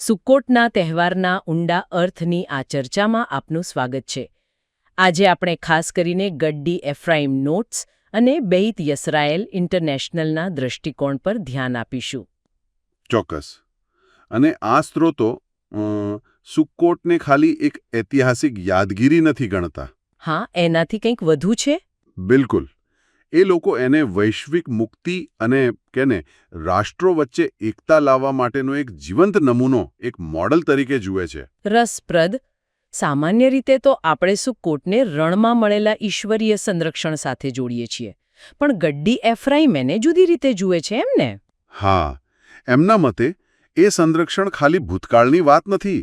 સુક્કોટના તહેવારના ઊંડા અર્થની આ ચર્ચામાં આપનું સ્વાગત છે. આજે આપણે ખાસ કરીને ગડ્ડી એફ્રાઈમ નોટ્સ અને બેઇત યસરાએલ ઇન્ટરનેશનલના દૃષ્ટિકોણ પર ધ્યાન આપીશું. ચોક્કસ. અને આ સ્ત્રોતો સુક્કોટને ખાલી એક ઐતિહાસિક યાદગીરી નથી ગણતા. હા, એનાથી કંઈક વધુ છે. બિલકુલ. એ લોકો એને વૈશ્વિક મુક્તિ અને રાષ્ટ્રો વચ્ચે એકતા લાવવા માટેનો એક જીવંત નમૂનો, એક મોડલ તરીકે જુએ છે. રસપ્રદ. સામાન્ય રીતે તો આપણે સુક્કોટને રણમાં મળેલા ઈશ્વરીય સંરક્ષણ સાથે જોડીએ છીએ, પણ ગડ્ડી એફ્રાઈમ એને જુદી રીતે જુએ છે, એમ ને? હા, એમના મતે એ સંરક્ષણ ખાલી ભૂતકાળની વાત નથી.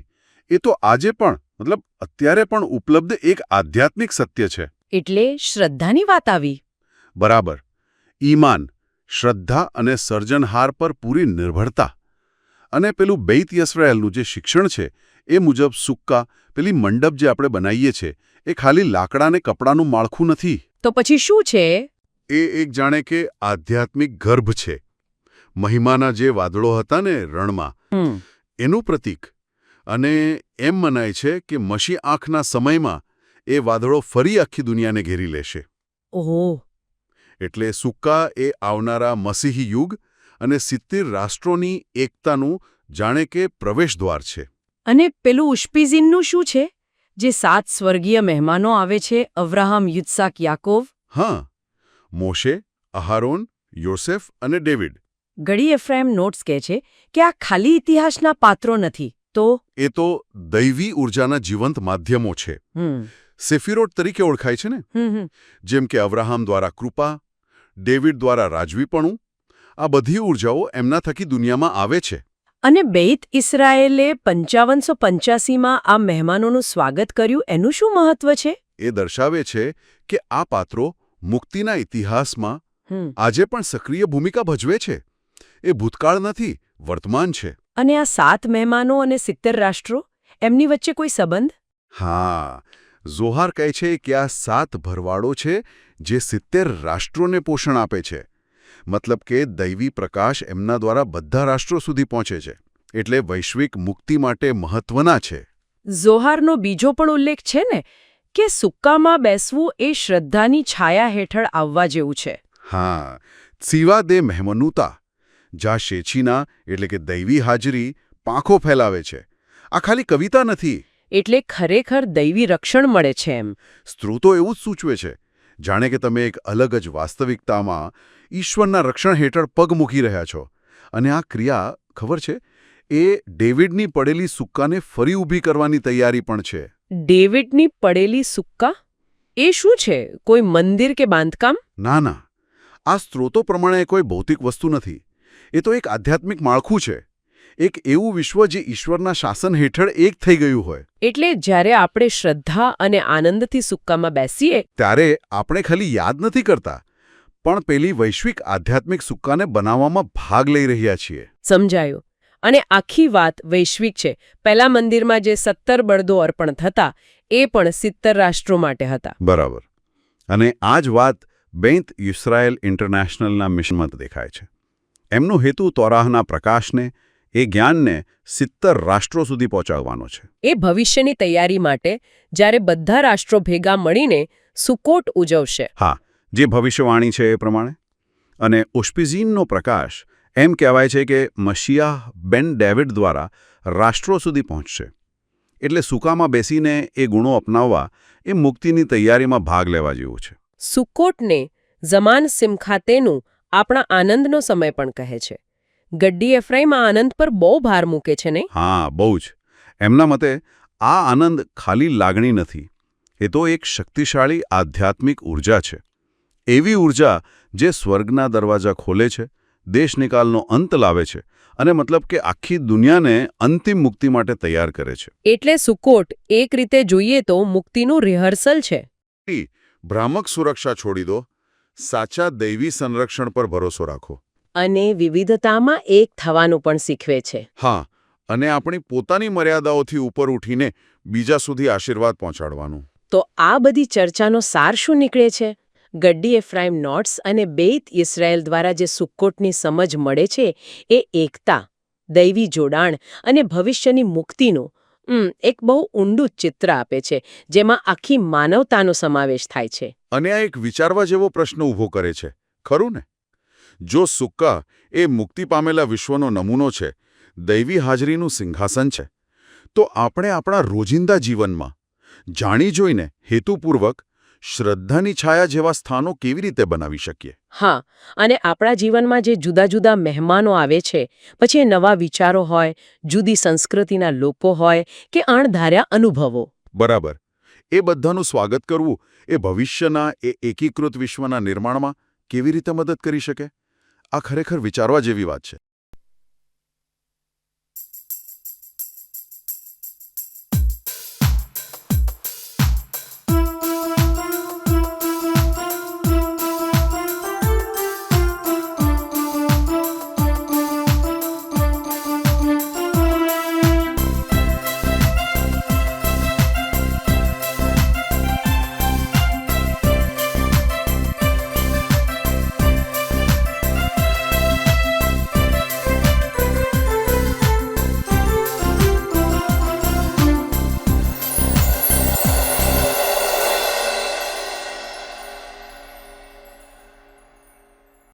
એ તો આજે પણ, અત્યારે પણ ઉપલબ્ધ એક આધ્યાત્મિક સત્ય છે. એટલે શ્રદ્ધાની વાત આવી. બરાબર. ઈમાન, શ્રદ્ધા અને સર્જનહાર પર પૂરી નિર્ભરતા. અને પેલું બેઇત યસરાએલનું જે શિક્ષણ છે એ મુજબ સુક્કા, પેલી મંડપ જે આપણે બનાવીએ છીએ, એ ખાલી લાકડાને કપડાનું માળખું નથી. તો પછી શું છે? એ એક જાણે કે આધ્યાત્મિક ગર્ભ છે. મહિમાના જે વાદળો હતા ને રણમાં, એનું પ્રતીક. અને એમ મનાય છે કે મસી આંખના સમયમાં એ વાદળો ફરી આખી દુનિયાને ઘેરી લેશે. ઓહ! એટલે સુક્કા એ આવનારા મસીહી યુગ અને 70 રાષ્ટ્રોની એકતાનું જાણે કે પ્રવેશદ્વાર છે. અને પેલું ઉશ્પીઝીનનું શું છે, જે 7 સ્વર્ગીય મહેમાનો આવે છે? અબ્રાહમ, યુત્સાક, યાકોવ. હા, મોશે, અહારોન, યોસેફ અને ડેવિડ. ગડી એફ્રાઈમ નોટ્સ કહે છે કે આ ખાલી ઇતિહાસના પાત્રો નથી, તો એ તો દૈવી ઉર્જાના જીવંત માધ્યમો છે. સેફિરોટ તરીકે ઓળખાય છે ને. જેમ કે અબ્રાહમ દ્વારા કૃપા, ડેવિડ દ્વારા રાજવીપણું. આ બધી ઉર્જાઓ એમના થકી દુનિયામાં આવે છે. અને બેઇત ઇસરાએલે 5585માં આ મહેમાનોનું સ્વાગત કર્યું, એનું શું મહત્વ છે? એ દર્શાવે છે કે આ પાત્રો મુક્તિના ઇતિહાસમાં આજે પણ સક્રિય ભૂમિકા ભજવે છે. એ ભૂતકાળ નથી, વર્તમાન છે. અને આ 7 મહેમાનો અને 70 રાષ્ટ્રો, એમની વચ્ચે કોઈ સંબંધ? હા, ઝોહાર કહે છે કે આ 7 ભરવાડો છે જે 70 રાષ્ટ્રોને પોષણ આપે છે. મતલબ કે દૈવી પ્રકાશ એમના દ્વારા બધા રાષ્ટ્રો સુધી પહોંચે છે. એટલે વૈશ્વિક મુક્તિ માટે મહત્વના છે. ઝોહારનો બીજો પણ ઉલ્લેખ છે ને, કે સુક્કામાં બેસવું એ શ્રદ્ધાની છાયા હેઠળ આવવા જેવું છે. હા, સીવા દે મહેમનુતા, જ્યાં શેચીના એટલે કે દૈવી હાજરી પાંખો ફેલાવે છે. આ ખાલી કવિતા નથી. એટલે ખરેખર દૈવી રક્ષણ મળે છે એમ. સ્ત્રોતો એવું જ સૂચવે છે, જાણે કે તમે એક અલગ જ વાસ્તવિકતામાં ઈશ્વરના રક્ષણ હેઠળ પગ મૂકી રહ્યા છો. અને આ ક્રિયા, ખબર છે, એ ડેવિડની પડેલી સુક્કાને ફરી ઊભી કરવાની તૈયારી પણ છે. ડેવિડની પડેલી સુક્કા? એ શું છે? કોઈ મંદિર કે બાંધકામ? ના ના, આ સ્ત્રોતો પ્રમાણે કોઈ ભૌતિક વસ્તુ નથી. એ તો એક આધ્યાત્મિક માળખું છે. એક એવું વિશ્વ જે ઈશ્વરના શાસન હેઠળ એક થઈ ગયું હોય. એટલે જ્યારે આપણે શ્રદ્ધા અને આનંદથી સુક્કામાં બેસીએ, ત્યારે આપણે ખાલી યાદ નથી કરતા, પણ પેલી વૈશ્વિક આધ્યાત્મિક સુક્કાને બનાવવામાં ભાગ લઈ રહ્યા છીએ. સમજાયું. અને આખી વાત વૈશ્વિક છે. પહેલા મંદિરમાં જે 70 બળદો અર્પણ થતા, એ પણ 70 રાષ્ટ્રો માટે હતા. બરાબર. અને આ જ વાત બેઇત યસરાએલ ઇન્ટરનેશનલના મિશનમાં દેખાય છે. એમનો હેતુ તોરાહના પ્રકાશને, એ જ્ઞાનને 70 રાષ્ટ્રો સુધી પહોંચાડવાનો છે. એ ભવિષ્યની તૈયારી માટે, જ્યારે બધા રાષ્ટ્રો ભેગા મળીને સુકોટ ઉજવશે. હા, જે ભવિષ્યવાણી છે એ પ્રમાણે. અને ઉશ્પીઝીનનો પ્રકાશ, એમ કહેવાય છે કે મશિયાહ બેન ડેવિડ દ્વારા રાષ્ટ્રો સુધી પહોંચશે. એટલે સુકામાં બેસીને એ ગુણો અપનાવવા, એ મુક્તિની તૈયારીમાં ભાગ લેવા જેવું છે. સુકોટને ઝમાન સિમખાતેનું આપણા આનંદનો સમય પણ કહે છે. ગડ્ડી એફ્રાઈમ આ આનંદ પર બહુ ભાર મૂકે છે ને? હા, બહુ જ. એમના મતે આ આનંદ ખાલી લાગણી નથી. એ તો એક શક્તિશાળી આધ્યાત્મિક ઉર્જા છે. એવી ઉર્જા જે સ્વર્ગના દરવાજા ખોલે છે, દેશ નિકાલનો અંત લાવે છે, અને મતલબ કે આખી દુનિયાને અંતિમ મુક્તિ માટે તૈયાર કરે છે. એટલે સુકોટ એક રીતે જોઈએ તો મુક્તિનું રિહર્સલ છે. ભ્રામક સુરક્ષા છોડી દો, સાચા દૈવી સંરક્ષણ પર ભરોસો રાખો. અને વિવિધતામાં એક થવાનું પણ શીખવે છે. હા, અને આપણી પોતાની મર્યાદાઓથી ઉપર ઉઠીને બીજા સુધી આશીર્વાદ પહોંચાડવાનું. તો આ બધી ચર્ચાનો સાર શું નીકળે છે? ગડ્ડી એફ્રાઈમ નોટ્સ અને બેઇત ઇસરાએલ દ્વારા જે સુક્કોટની સમજ મળે છે, એ એકતા, દૈવી જોડાણ અને ભવિષ્યની મુક્તિનું એક બહુ ઊંડું ચિત્ર આપે છે, જેમાં આખી માનવતાનો સમાવેશ થાય છે. અને આ એક વિચારવા જેવો પ્રશ્ન ઊભો કરે છે, ખરું ને? જો સુક્કા એ મુક્તિ પામેલા વિશ્વનો નમૂનો છે, દૈવી હાજરીનું સિંહાસન છે, તો આપણે આપણા રોજિંદા જીવનમાં જાણી જોઈને હેતુપૂર્વક શ્રદ્ધાની છાયા જેવા સ્થાનો કેવી રીતે બનાવી શકીએ? હા, અને આપણા જીવનમાં જે જુદા જુદા મહેમાનો આવે છે, પછી એ નવા વિચારો હોય, જુદી સંસ્કૃતિના લોકો હોય કે અણધાર્યા અનુભવો. બરાબર. એ બધાનું સ્વાગત કરવું એ ભવિષ્યના એ એકીકૃત વિશ્વના નિર્માણમાં કેવી રીતે મદદ કરી શકે? આ ખરેખર વિચારવા જેવી વાત છે.